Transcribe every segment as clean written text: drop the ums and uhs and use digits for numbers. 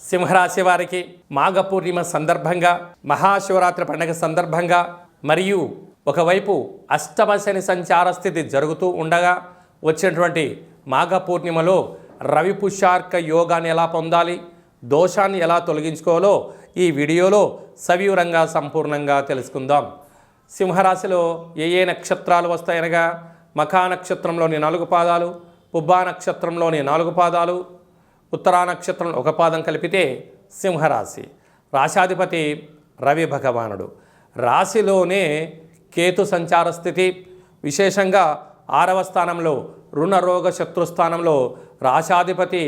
సింహరాశి వారికి మాఘ పూర్ణిమ సందర్భంగా, మహాశివరాత్రి పండుగ సందర్భంగా మరియు ఒకవైపు అష్టమ శని సంచార స్థితి జరుగుతూ ఉండగా వచ్చినటువంటి మాఘ పూర్ణిమలో రవి పుష్యార్క యోగాన్ని ఎలా పొందాలి, దోషాన్ని ఎలా తొలగించుకోవాలో ఈ వీడియోలో సవివరంగా సంపూర్ణంగా తెలుసుకుందాం. సింహరాశిలో ఏ నక్షత్రాలు వస్తాయనగా మఖా నక్షత్రంలోని 4 పాదాలు, పుబ్బా నక్షత్రంలోని 4 పాదాలు, ఉత్తరా నక్షత్రం 1 పాదం కలిపితే సింహరాశి. రాశాధిపతి రవి భగవానుడు. రాశిలోనే కేతు సంచార స్థితి, విశేషంగా 6వ స్థానంలో రుణరోగ శత్రుస్థానంలో రాశాధిపతి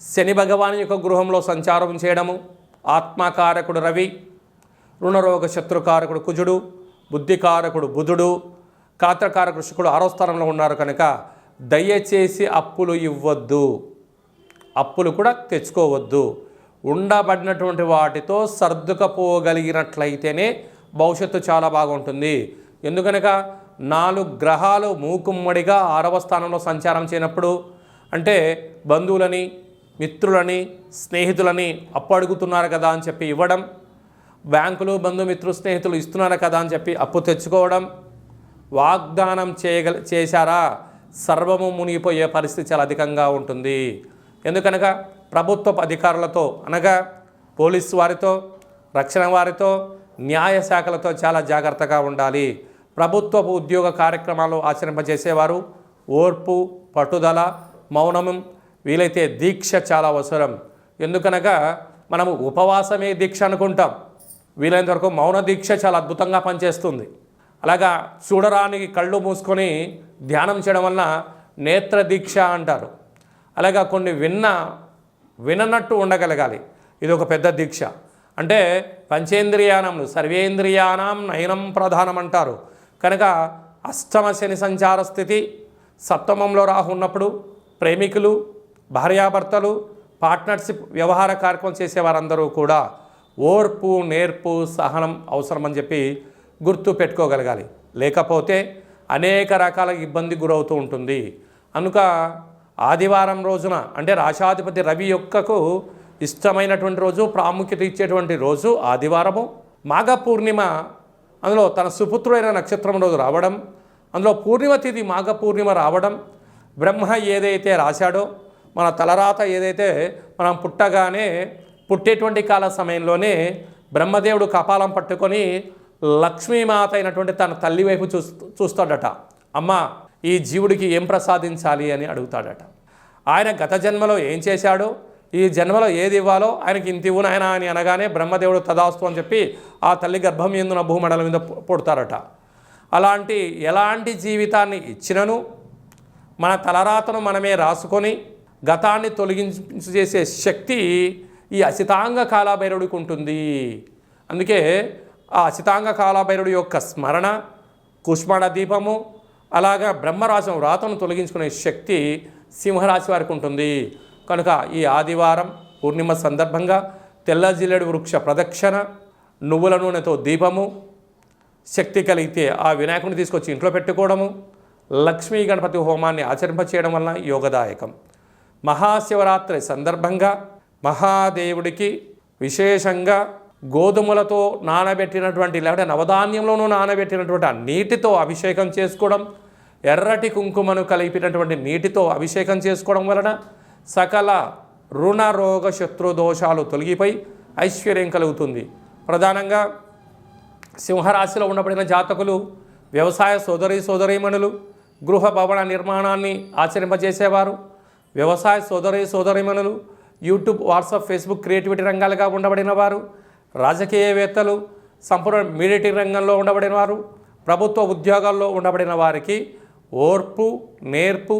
శని భగవాన్ యొక్క గృహంలో సంచారం చేయడము, ఆత్మకారకుడు రవి, రుణరోగ శత్రుకారకుడు కుజుడు, బుద్ధికారకుడు బుధుడు, కాత్రకారకుడు శుక్రుడు 6వ స్థానంలో ఉన్నారు కనుక దయచేసి అప్పులు ఇవ్వద్దు, అప్పులు కూడా తెచ్చుకోవద్దు. ఉండబడినటువంటి వాటితో సర్దుకపోగలిగినట్లయితేనే భవిష్యత్తు చాలా బాగుంటుంది. ఎందుకనగా 4 గ్రహాలు మూకుమ్మడిగా 6వ స్థానంలో సంచారం చేయనప్పుడు అంటే బంధువులని, మిత్రులని, స్నేహితులని అప్పు అడుగుతున్నారు కదా అని చెప్పి ఇవ్వడం, బ్యాంకులు బంధుమిత్రులు స్నేహితులు ఇస్తున్నారు కదా అని చెప్పి అప్పు తెచ్చుకోవడం, వాగ్దానం చేశారా సర్వము మునిగిపోయే పరిస్థితి చాలా అధికంగా ఉంటుంది. ఎందుకనగా ప్రభుత్వ అధికారులతో అనగా పోలీసు వారితో, రక్షణ వారితో, న్యాయ శాఖలతో చాలా జాగ్రత్తగా ఉండాలి. ప్రభుత్వపు ఉద్యోగ కార్యక్రమాలు ఆచరింపజేసేవారు ఓర్పు, పట్టుదల, మౌనము, వీలైతే దీక్ష చాలా అవసరం. ఎందుకనగా మనము ఉపవాసమే దీక్ష అనుకుంటాం, వీలైనంత వరకు మౌన దీక్ష చాలా అద్భుతంగా పనిచేస్తుంది. అలాగా చూడరానికి కళ్ళు మూసుకొని ధ్యానం చేయడం వలన నేత్ర దీక్ష అంటారు. అలాగా కొన్ని విననట్టు ఉండగలగాలి, ఇది ఒక పెద్ద దీక్ష. అంటే పంచేంద్రియానం సర్వేంద్రియానం నయనం ప్రధానం అంటారు కనుక అష్టమ శని సంచార స్థితి, సప్తమంలో రాహు ఉన్నప్పుడు ప్రేమికులు, భార్యాభర్తలు, పార్ట్నర్షిప్ వ్యవహార కార్యక్రమం చేసేవారందరూ కూడా ఓర్పు, నేర్పు, సహనం అవసరమని చెప్పి గుర్తు పెట్టుకోగలగాలి. లేకపోతే అనేక రకాల ఇబ్బంది గురవుతూ ఉంటుంది. కనుక ఆదివారం రోజున అంటే రాశాధిపతి రవి యొక్కకు ఇష్టమైనటువంటి రోజు, ప్రాముఖ్యత ఇచ్చేటువంటి రోజు ఆదివారము. మాఘ పూర్ణిమ అందులో తన సుపుత్రుడైన నక్షత్రం రోజు రావడం, అందులో పూర్ణిమ తిథి మాఘ పూర్ణిమ రావడం, బ్రహ్మ ఏదైతే రాశాడో మన తలరాత ఏదైతే మనం పుట్టగానే పుట్టేటువంటి కాల సమయంలోనే బ్రహ్మదేవుడు కపాలం పట్టుకొని లక్ష్మీమాత అయినటువంటి తన తల్లి వైపు చూస్తాడట. అమ్మ ఈ జీవుడికి ఏం ప్రసాదించాలి అని అడుగుతాడట. ఆయన గత జన్మలో ఏం చేశాడో ఈ జన్మలో ఏది ఇవ్వాలో ఆయనకి ఇంత ఇవ్వు నాయనా అని అనగానే బ్రహ్మదేవుడు తదాస్తు అని చెప్పి ఆ తల్లి గర్భం ఎందున భూమండలం మీద పుడతారట. ఎలాంటి జీవితాన్ని ఇచ్చినను మన తలరాతను మనమే రాసుకొని గతాన్ని తొలగించి చేసే శక్తి ఈ అసితాంగ కాలభైరవుడికి ఉంటుంది. అందుకే ఆ అసితాంగ కాలభైరవుడి యొక్క స్మరణ, కుష్మాండ దీపము, అలాగా బ్రహ్మరాశం రాతను తొలగించుకునే శక్తి సింహరాశి వారికి ఉంటుంది. కనుక ఈ ఆదివారం పూర్ణిమ సందర్భంగా తెల్ల జిల్లేడు వృక్ష ప్రదక్షిణ, నువ్వుల నూనెతో దీపము, శక్తి కలిగితే ఆ వినాయకుడిని తీసుకొచ్చి ఇంట్లో పెట్టుకోవడము, లక్ష్మీ గణపతి హోమాన్ని ఆచరింపచేయడం వలన యోగదాయకం. మహాశివరాత్రి సందర్భంగా మహాదేవుడికి విశేషంగా గోధుమలతో నానబెట్టినటువంటి లేకపోతే నవధాన్యంలోనూ నానబెట్టినటువంటి ఆ నీటితో అభిషేకం చేసుకోవడం, ఎర్రటి కుంకుమను కలిపినటువంటి నీటితో అభిషేకం చేసుకోవడం వలన సకల రుణ రోగ శత్రు దోషాలు తొలగిపోయి ఐశ్వర్యం కలుగుతుంది. ప్రధానంగా సింహరాశిలో ఉండబడిన జాతకులు వ్యవసాయ సోదరీమణులు, గృహ భవన నిర్మాణాన్ని ఆచరింపజేసేవారు, వ్యవసాయ సోదరీమణులు, యూట్యూబ్, వాట్సాప్, ఫేస్బుక్ క్రియేటివిటీ రంగాలుగా ఉండబడిన వారు, రాజకీయవేత్తలు, సంపూర్ణ మీడియా రంగంలో ఉండబడిన వారు, ప్రభుత్వ ఉద్యోగాల్లో ఉండబడిన వారికి ఓర్పు, నేర్పు,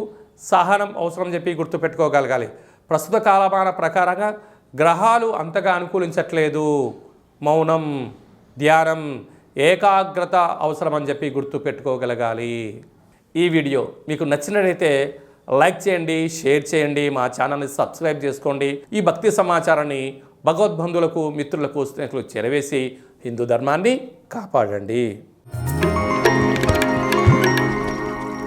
సహనం అవసరం చెప్పి గుర్తుపెట్టుకోగలగాలి. ప్రస్తుత కాలమాన ప్రకారంగా గ్రహాలు అంతగా అనుకూలించట్లేదు. మౌనం, ధ్యానం, ఏకాగ్రత అవసరం అని చెప్పి గుర్తుపెట్టుకోగలగాలి. ఈ వీడియో మీకు నచ్చినట్లయితే లైక్ చేయండి, షేర్ చేయండి, మా ఛానల్ని సబ్స్క్రైబ్ చేసుకోండి. ఈ భక్తి సమాచారాన్ని భగవద్బంధువులకు, మిత్రులకు, స్నేహితులకు చేరవేసి హిందూ ధర్మాన్ని కాపాడండి.